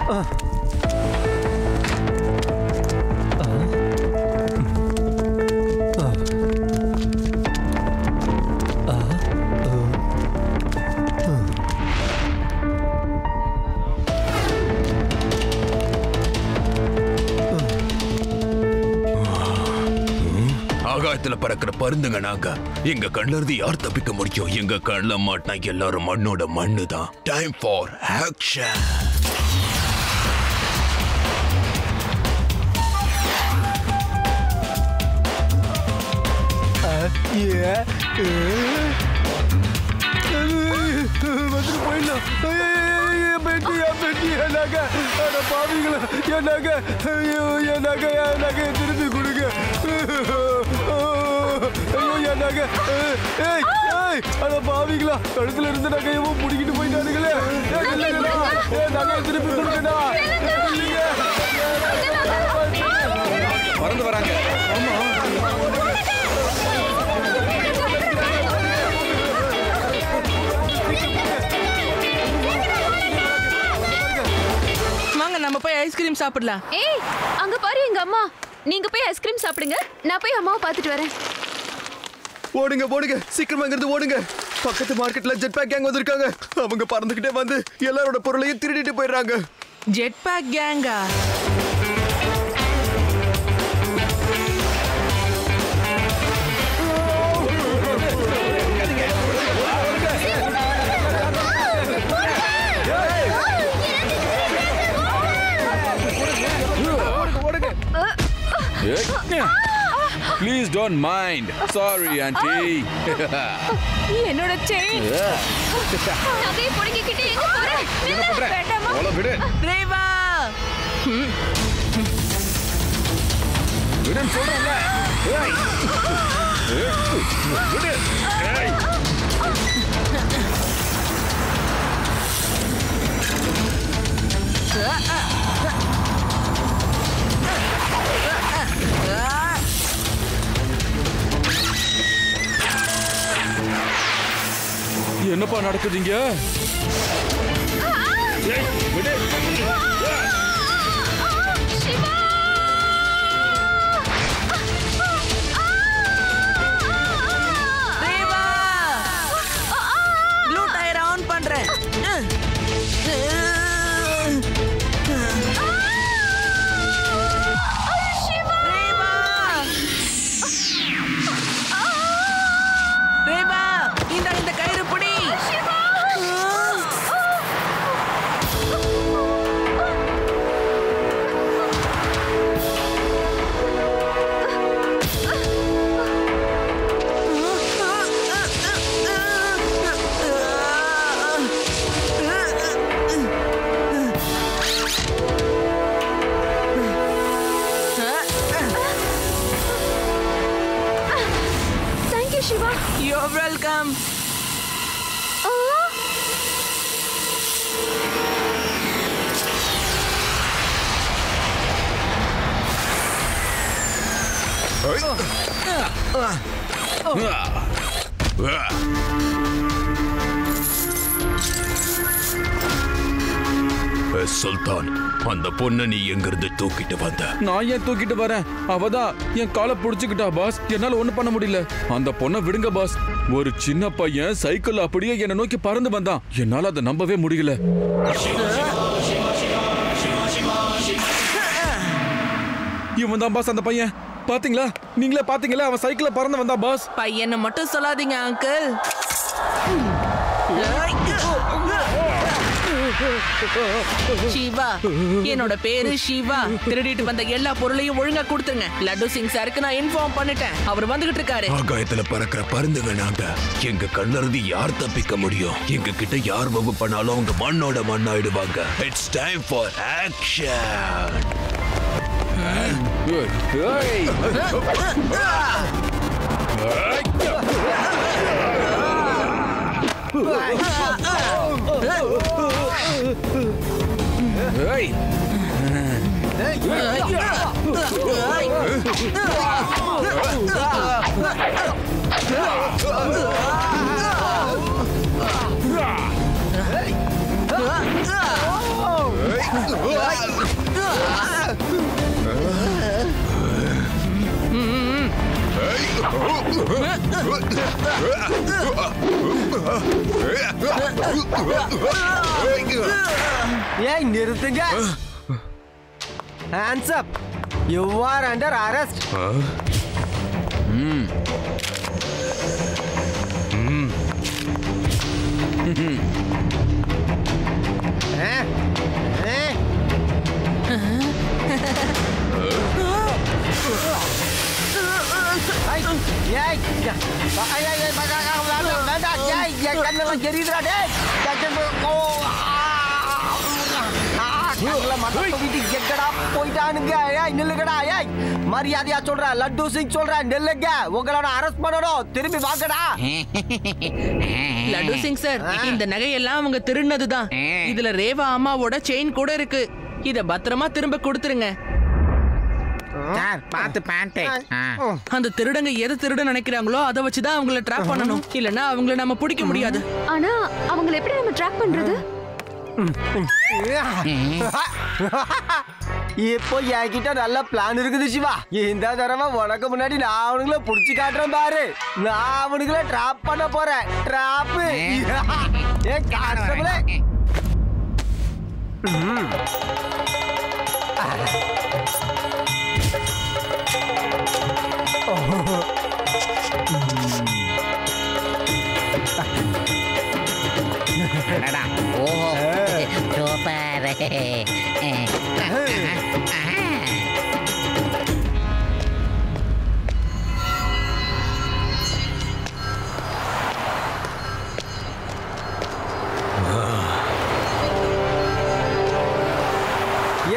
ஆகாயத்துல பறக்கிற பருந்துங்க நாங்க. எங்க கண்ணுல இருந்து யார் தப்பிக்க முடியும்? எங்க கண்ணுல மாட்டினா எல்லாரும் மண்ணோட மண்ணு தான். Time for action. வந்துட்டு போயிடலாம். திருப்பி கொடுங்க. பாவிங்களா, கழுத்துல இருந்து நகையவும் முடிக்கிட்டு போயிட்டானுங்களே. நகையை திருப்பி கொடுங்கடா. பறந்து வராங்க. நம்ம போய் ஐஸ்கிரீம் சாப்பிடலாம். ஏய், அங்க பாரு எங்க அம்மா. நீங்க போய் ஐஸ்கிரீம் சாப்பிடுங்க, நான் போய் அம்மாவை பார்த்துட்டு வரேன். ஓடுங்க ஓடுங்க, சீக்கிரமா இங்கிருந்து ஓடுங்க. பக்கத்து மார்க்கெட்ல ஜெட் பேக் கேங் வந்திருக்காங்க. அவங்க பறந்துகிட்டே வந்து எல்லாரோட பொருளையும் திருடிட்டு போயிடுறாங்க. ஜெட் பேக் கேங்கா? Please don't mind. Sorry, auntie. என்னோட செயின். நகையை புடிங்கிக்கிட்டு எங்க போற? என்ன பண்ற? ஓல விடு. ரேவா. விடுன்னு சொல்றேன்ல. ஏய். விடு. ஏய். என்னப்பா நடக்குதுங்க? ஏய், விடு. Shiva! Reva! Blue tyre on பண்றேன். ரேவா, இந்த கயிறு பிடி. Thank you, Shiva. You're welcome. சுல்தான், அந்த பொண்ணை நீ எங்கிருந்து தூக்கிட்டு வந்த? நான் ஏன் தூக்கிட்டு வரேன்? அவதான் என் காலை புடிச்சுக்கிட்டா பாஸ். என்னால ஒண்ணும் பண்ண முடியல. அந்த பொண்ணை விடுங்க பாஸ். ஒரு சின்ன பையன் சைக்கிள் அப்படியே என்னை நோக்கி பறந்து வந்தான். என்னால அதை நம்பவே முடியல. இவன் தான் பாஸ் அந்த பையன். பாத்தீங்களா? நீங்களே பாத்தீங்களா? அவன் சைக்கிள்ல பறந்து வந்தான் பாஸ். பையனை மட்டும் சொல்லாதீங்க அங்கிள். சிவா, என்னோட பேரு சிவா. திருடிட்டு வந்த எல்லா பொருளையும் ஒழுங்கா கொடுத்துருங்க. லட்டு சிங் சாருக்கு நான் இன்ஃபார்ம் பண்ணிட்டேன். அவர் வந்துகிட்டு இருக்காரு. ஆகாயத்துல பறக்கிற பருந்துங்க நாங்க. எங்க கண்ணுல இருந்து யார் தப்பிக்க முடியும்? எங்க கிட்ட யார் வம்பு பண்ணாலும் அவங்க மண்ணோட மண்ணாயிடுவாங்க. It's time for action. Hey! ஏய் நிறுத்துங்க. Hands up. You are under arrest. மரியாதையா சொல்ற லட்டு சிங் சொல்ற நெல்லுங்க உங்களோட அரெஸ்ட் பண்ணணும் திரும்பி வாங்கடா. லட்டு சிங் சார் இந்த நகையெல்லாம் அவங்க திருடினதுதான். இதுல ரேவா அம்மாவோட செயின் கூட இருக்கு. இத பத்திரமா திரும்ப கொடுத்துருங்க. பாத்து பேண்ட். அந்த திருடங்க எதை திருட நினைக்கிறாங்களோ அதை வச்சுதான் அவங்கள ட்ராப் பண்ணணும். இல்லனா அவங்கள நம்ம பிடிக்க முடியாது. ஆனா அவங்கள எப்படி நம்ம ட்ராக் பண்றது? இப்போ என்கிட்ட நல்ல பிளான் இருக்குது சிவா. இந்த தடவை உனக்கு முன்னாடி நான் அவனுங்கள புடிச்சு காட்டுறேன் பாரு. நான் அவனுங்கள ட்ராப் பண்ண போறேன். ட்ராப் ஏ கான்ஸ்டபிளே. சூப்பர்.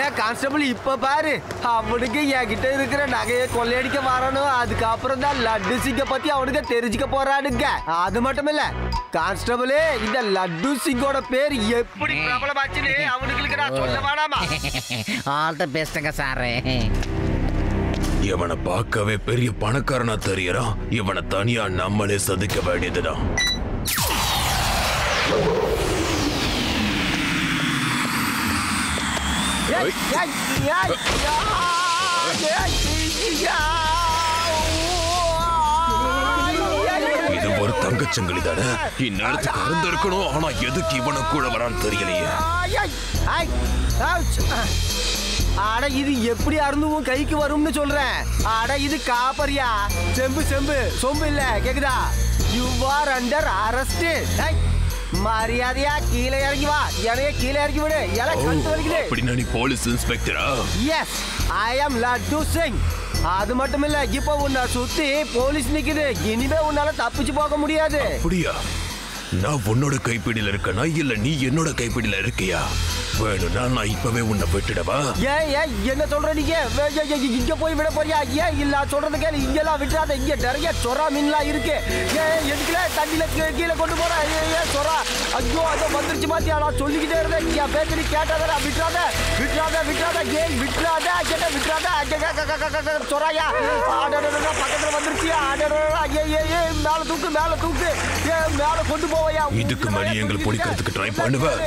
ஏன் கான்ஸ்டபிள் இப்ப பாரு, அவனுக்கு என்கிட்ட இருக்கிற நகையை கொள்ளையடிக்க வரணும். அதுக்கப்புறம் தான் லட்டு சிங்க பத்தி அவனுக்கு தெரிஞ்சுக்க போறானுங்க. அது மட்டும் இல்ல கான்ஸ்டபிளே, இந்த லட்டு சிங்கோட பேர் எப்படி பிரபலமாச்சுன்னு அவனுக்கு நான் சொல்ல வேணாமா? ஆல் தி பெஸ்ட்ங்க சார். இவனை பார்க்கவே பெரிய பணக்காரனா தெரியறான். இவனை தனியா நம்மளே சதிக்க வேண்டியதுதான். இது ஒரு தங்கச்சங்கிலி தானே. இந்நேரத்துக்கு அறந்திருக்கணும். ஆனா எதுக்கு இவனை கூட வரான்னு தெரியலையே. அட இது எப்படி அருந்துவும் கைக்கு வரும்னு சொல்றேன். அட இது காப்பரியா, செம்பு செம்பு சொம்பு இல்ல. கேக்குதா? You are under arrest. மரியாதையா கீழே இறங்கி வா. என்னைய கீழே இறக்கி விடு. எல்லாம் கழுத்து வலிக்குது. அப்படின்னா நீ போலீஸ் இன்ஸ்பெக்டரா? எஸ், ஐ அம் லட்டு சிங். அது மட்டும் இல்ல, இப்போ உன்னை சுத்தி போலீஸ் நிக்குது. இனிமே உன்னால தப்பிச்சு போக முடியாது. அப்படியா? நான் உன்னோட கைப்பிடியில இருக்கனா இல்ல நீ என்னோட கைப்பிடியில இருக்கியா? வேணும்னா நான் இப்பவே உன்னை விட்டுடவா? ஏன் என்ன சொல்ற நீங்க? இங்க போய் விட போறியா? ஏன் இல்ல சொல்றது கேளு. இங்கெல்லாம் விட்டுறாத. இங்க நிறைய சொரா மீன்லாம் இருக்கு. ஏன் எதுக்குல தண்ணியில கீழே கொண்டு போற? ஏன் சொரா? ஐயோ அதோ வந்துருச்சு பாத்தியா? நான் சொல்லிக்கிட்டே இருந்தேன். என் பேச்சு கேட்டாத. விட்டுறாத விட்டுறாத விட்டுறாத. ஏன் விட்டுறாத? கேட்ட விட்டுறாத. சொராயா பக்கத்துல வந்துருச்சியா? ஏ மேல தூக்கு மேல தூக்கு. ஏன் மேல கொண்டு போவையா? இதுக்கு மேலே எங்களை பிடிக்கிறதுக்கு ட்ரை பண்ணுவேன்.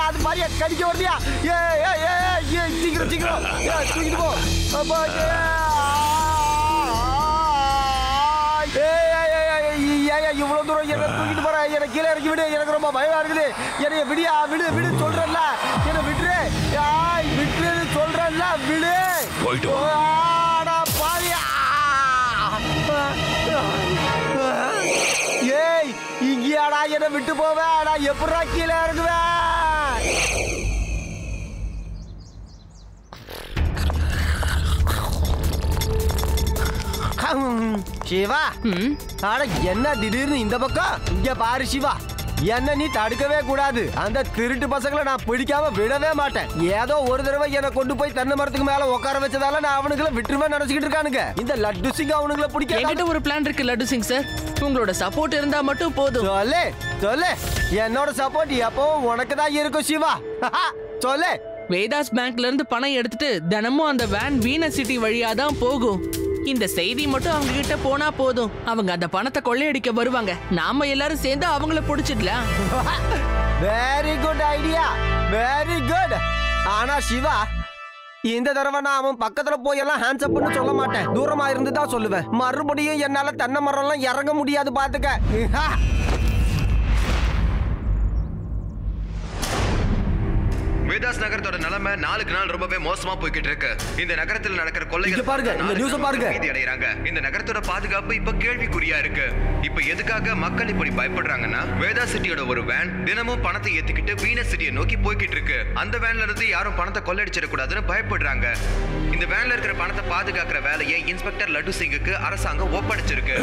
அது மாதிரியா கடிக்க வருதியா? சீக்கிரம் சீக்கிரம் தூக்கிட்டு போ. இவ்வளவு தூரம் என்ன தூக்கிட்டு போற? எனக்கு கீழே இறக்கி விடு. எனக்கு ரொம்ப பயமா இருக்குது. என்னைய விடியா விடு விடு சொல்றல. என்ன விட்டுரு விட்டுரு சொல்றல. விடு போயிட்டு பாரியா. ஏய் இங்கேடா என்ன விட்டு போவேன். நான் எப்படா கீழே இறங்குவேன்? சிவா, ஆனா என்ன திடீர்னு இந்த பக்கம்? இங்க பாரு சிவா, என்ன நீ தடுக்கவே கூடாது. அந்த திருட்டு பசங்களை நான் பிடிக்காம விடவே மாட்டேன். ஏதோ ஒரு தடவை என்ன கொண்டு போய் தென்னை மரத்துக்கு மேல உட்கார வச்சதால நான் அவனுங்களை விட்டுருவேன் நினைச்சுக்கிட்டு இருக்கானுங்க. இந்த லட்டு சிங் அவனுங்களை பிடிக்க என்கிட்ட ஒரு பிளான் இருக்கு லட்டு சிங் சார். உங்களோட சப்போர்ட் இருந்தா மட்டும் போதும். சொல்லு சொல்லு. என்னோட சப்போர்ட் எப்பவும் உனக்கு தான் இருக்கும் சிவா. சொல்லு. வேதாஸ் பேங்க்ல இருந்து பணம் எடுத்துட்டு தினமும் அந்த வேன் வீனஸ் சிட்டி வழியா தான் போகும். இந்த செய்தி மட்டும் அவங்க கிட்ட போனா போதும். அவங்க அந்த பணத்தை கொள்ளையடிக்க வருவாங்க. நாம எல்லாரும் சேர்ந்து அவங்கள பிடிச்சிடலாம். Very good idea, very good. ஆனா சிவா, இந்த தடவை நான் அவன் பக்கத்துல போய் எல்லாம் ஹேண்ட்ஸ் அப்னு சொல்ல மாட்டேன். தூரமா இருந்து தான் சொல்லுவேன். மறுபடியும் என்னால தென்னை மரம் எல்லாம் இறங்க முடியாது பாத்துக்க. வேதாஸ் நகரத்தோட நிலைமை நாளுக்கு நாள் ரொம்பவே மோசமா போய்கிட்டு இருக்கு. இந்த நகரத்தில் நடக்கிற கொள்ளைகள் பாருங்க, இந்த நியூஸ் பாருங்க. அடையறாங்க. இந்த நகரத்தோட பாதுகாப்பு இப்ப கேள்விக்குறியா இருக்கு. இப்ப எதுக்காக மக்கள் இப்படி பயப்படுறாங்கன்னா, வேதாஸ் சிட்டியோட ஒரு வேன் தினமும் பணத்தை ஏத்திக்கிட்டு வீனஸ் சிட்டியை நோக்கி போய்கிட்டு இருக்கு. அந்த வேன்ல இருந்து யாரும் பணத்தை கொள்ளையடிச்சிட கூடாதுன்னு பயப்படுறாங்க. இந்த வேன்ல இருக்கிற பணத்தை பாதுகாக்கிற வேலையை இன்ஸ்பெக்டர் லட்டு சிங்குக்கு அரசாங்கம் ஒப்படைச்சிருக்கு.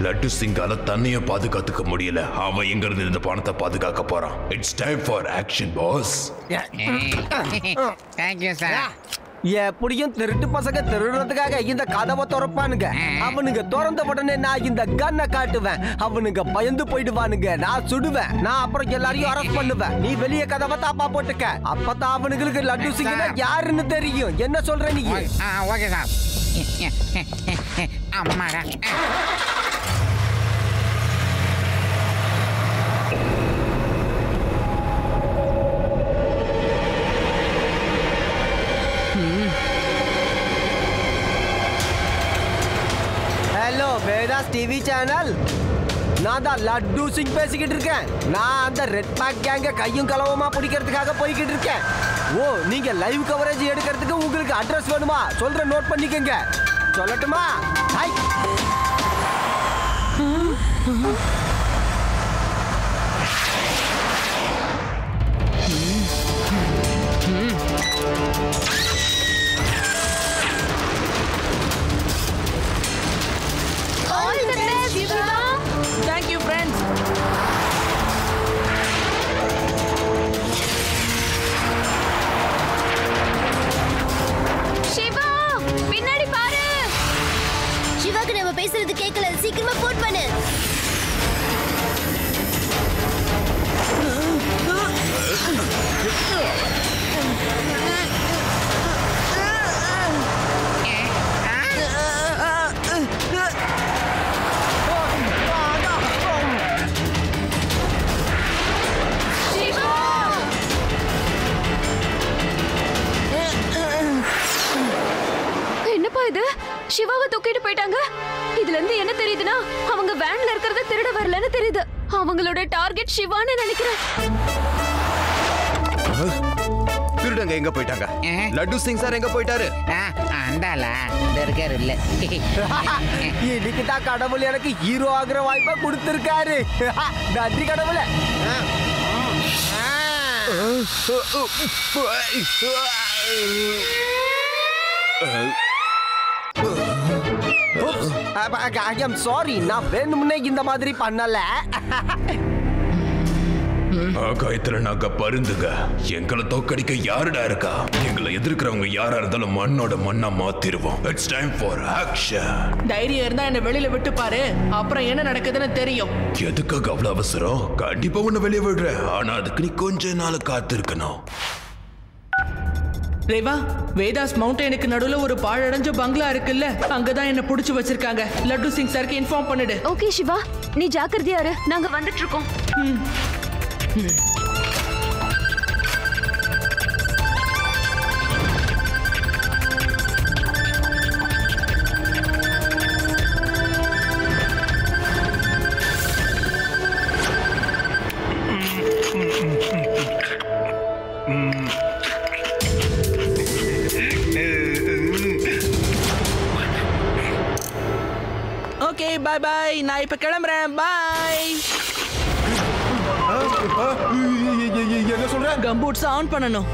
லட்டு சிங்கால தன்னையே பாதுகாத்துக்க முடியல. அவன் எங்க இருந்து இந்த பணத்தை பாதுகாக்க போறான்? It's time for action boss. Thank you sir. எப்படியும் திருட்டு பசங்க திருடுறதுக்காக இந்த கதவை திறப்பானுங்க. அவனுங்க திறந்த உடனே நான் இந்த கன்னை காட்டுவேன். அவனுங்க பயந்து போயிடுவானுங்க. நான் சுடுவேன். நான் அப்புறம் எல்லாரையும் அரெஸ்ட் பண்ணுவேன். நீ வெளியே கதவை தாப்பா போட்டுக்க. அப்பதான் அவனுங்களுக்கு லட்டு சிங்னா யாருன்னு தெரியும். என்ன சொல்ற நீ? Okay sir. அம்மாடா. Hello Vedas TV channel. நான் தான் லட்டு சிங் பேசிக்கிட்டு இருக்கேன். நான் அந்த ரெட் பேக் கேங்க கையும் களவுமா பிடிக்கிறதுக்காக போய்கிட்டு இருக்கேன். ஓ, நீங்க லைவ் கவரேஜ் எடுக்கிறதுக்கு உங்களுக்கு அட்ரஸ் வேணுமா? சொல்ற நோட் பண்ணிக்கங்க. சொல்லட்டுமா? Hi. All the best, Shiva. Thank you, friends. Shiva, பின்னாடி பாரு. சிவாக்கு நம்ம பேசுறது கேட்கல. சீக்கிரமா போன் பண்ணு. என்னப்பா இது? சிவாவை தூக்கிட்டு போயிட்டாங்க. இதுல இருந்து என்ன தெரியுதுன்னா, அவங்க வேன்ல இருக்கிறத திருட வரலன்னு தெரியுது. அவங்களோட டார்கெட் சிவான்னு நினைக்கிறேன். திருடங்க எங்க போயிட்டாங்க? லட்டு சிங் சார் எங்க போயிட்டாரு? அந்தாளா இந்த இருக்காரு இல்ல. இன்னைக்கு தான் கடவுள் எனக்கு ஹீரோ ஆகிற வாய்ப்பை கொடுத்திருக்காரு. நன்றி கடவுளே. ஐ அம் சாரி. நான் வேணும்னே இந்த மாதிரி பண்ணல. ஆகாயத்துல நாங்க பருந்துங்க. எங்களை தோக்கடிக்க யாருடா இருக்கா? எங்களை எதிர்க்கிறவங்க யாரா இருந்தாலும் மண்ணோட மண்ணா மாத்திருவோம். It's time for action. தைரியம் இருந்தா என்ன வெளியில விட்டு பாரு. அப்புறம் என்ன நடக்குதுன்னு தெரியும். எதுக்காக அவ்வளவு அவசரம்? கண்டிப்பா உன்னை வெளியே விடுறேன். ஆனா அதுக்கு நீ கொஞ்ச நாள் காத்திருக்கணும். ரேவா, வேதாஸ் மவுண்டனுக்கு நடுவுல ஒரு பாழடைஞ்ச பங்களா இருக்குல்ல, அங்கதான் என்ன புடிச்சு வச்சிருக்காங்க. லட்டு சிங் சாருக்கு இன்ஃபார்ம் பண்ணிடு. ஓகே சிவா, நீ ஜாக்கிரதையா இரு. நாங்க வந்துட்டு இருக்கோம். Okay, bye bye. நான் இப்ப கிளம்புறேன். பை. என்ன சொல்ற? கம்பூட்ஸ் ஆன் பண்ணணும்.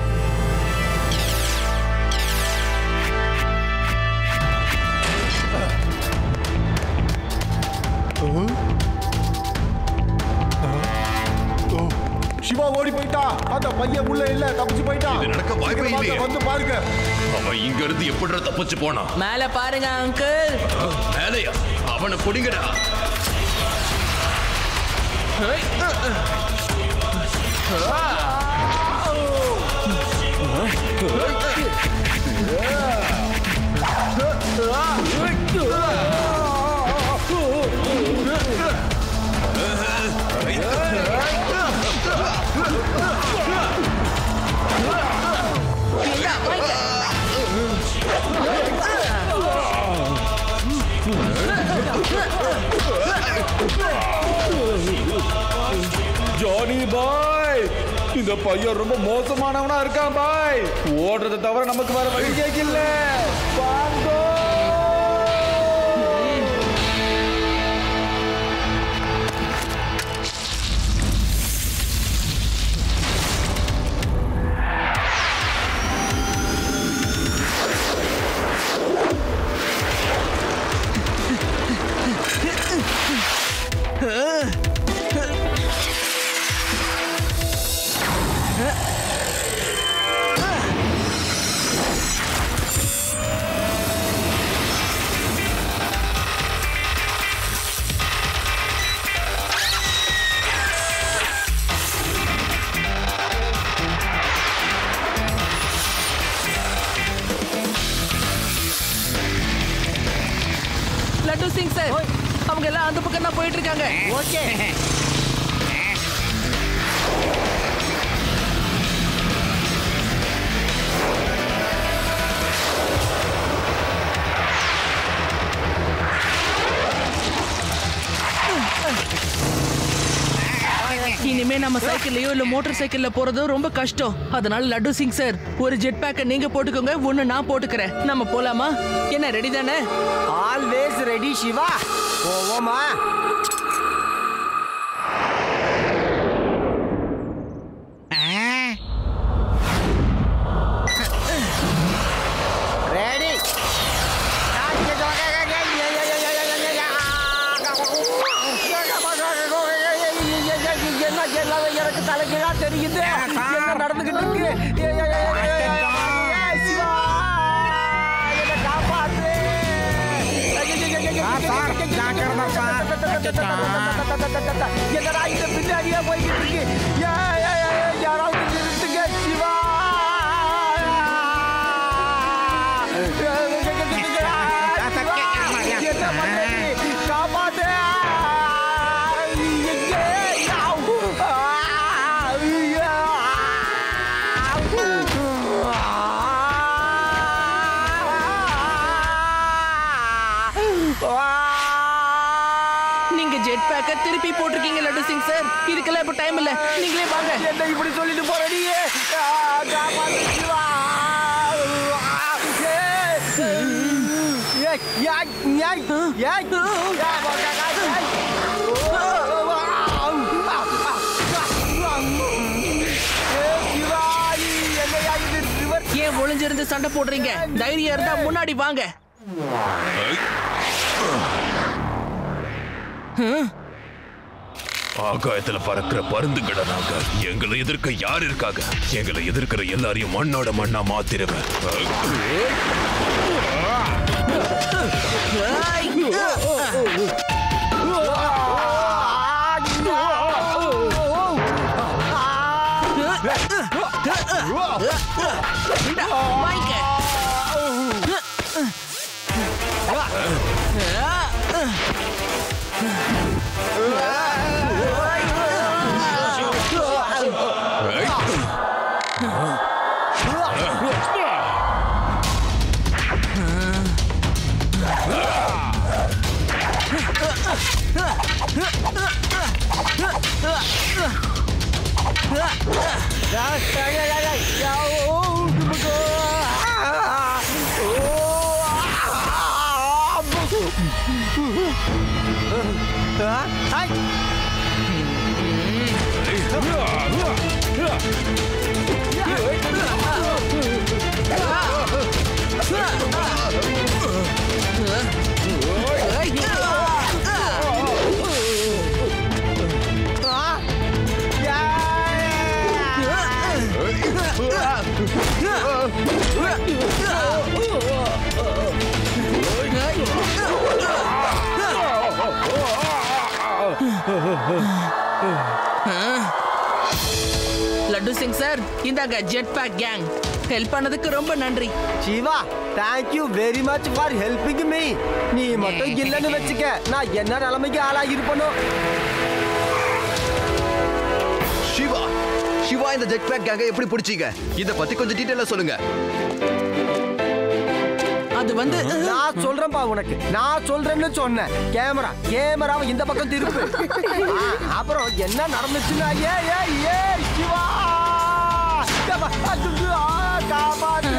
சிவா ஓடி போயிட்டா. அந்த பையன் உள்ள இல்ல, தப்பிச்சு போயிட்டா. இது நடக்க வாய்ப்பே இல்லையே. வந்து பாருங்க. அவன் இங்க இருந்து எப்படிடா தப்பிச்சு போனா? மேல பாருங்க அங்கிள். மேலையா? அவனை புடிங்கடா. வாங்க. ஜானி பாய், இந்த பையன் ரொம்ப மோசமானவனா இருக்கான் பாய். ஓடுறதை தவிர நமக்கு வேற வழி கேட்கல. வாங்கோ. லட்டு சிங் சார், அவங்க எல்லாம் அந்த பக்கம் தான் போயிட்டு இருக்காங்க. ஓகே. இனிமே நம்ம சைக்கிள்லயோ இல்ல மோட்டார் சைக்கிள்ல போறதும் ரொம்ப கஷ்டம். அதனால லட்டு சிங் சார், ஒரு ஜெட் பேக்க நீங்க போட்டுக்கோங்க, ஒன்னு நான் போட்டுக்கிறேன். நம்ம போலாமா? என்ன ரெடி தானே? Always ready Shiva. போவோமா? ரெடி. எனக்கு தலைகீழா தெரியுது. என்ன நடந்துகிட்டு இருக்கு? சிவா, என்ன காப்பாத்து. என்னடா இந்த பின்னாடியே போய்கிட்டு இருக்கு? யாராவது நிறுத்துங்க சிவா. என்ன பண்றது? காப்பாத்து. நீங்க ஜெட் பேக்க திருப்பி போட்டிருக்கீங்க லட்டு சிங் சார். இதுக்கெல்லாம் இப்ப டைம் இல்ல, நீங்களே வாங்க. என்ன இப்படி சொல்லிட்டு போற நீ? ஏன் ஒளிஞ்சிருந்து சண்டை போடுறீங்க? தைரியம் இருந்தா முன்னாடி வாங்க. ஆகாயத்துல பறக்கிற பருந்துங்கட நாங்க. எங்களை எதிர்க்க யார் இருக்காங்க? எங்களை எதிர்க்கிற எல்லாரையும் மண்ணோட மண்ணா மாத்திருவேன். லட்டு சிங் சார், இந்தாங்க ஜெட் பேக் கேங். ஹெல்ப் பண்ணதுக்கு ரொம்ப நன்றி. Siva, thank you very much for helping me. நீ மட்டும் இல்லன்னு வெச்சுக்க, நான் என்ன நிலைமைக்கு ஆளாகி இருப்பேனோ. சிவா, இந்த ஜெட் பேக் கேங்க எப்படி பிடிச்சீங்க? இத பத்தி கொஞ்சம் டீடைலா சொல்லுங்க. அது வந்து நான் சொல்றேன்பா உனக்கு, நான் சொல்றேன்னு சொன்னேன். கேமராவை இந்த பக்கம் திருப்பு. அப்புறம் என்ன நடந்துச்சுன்னா சிவா காப்பாத்து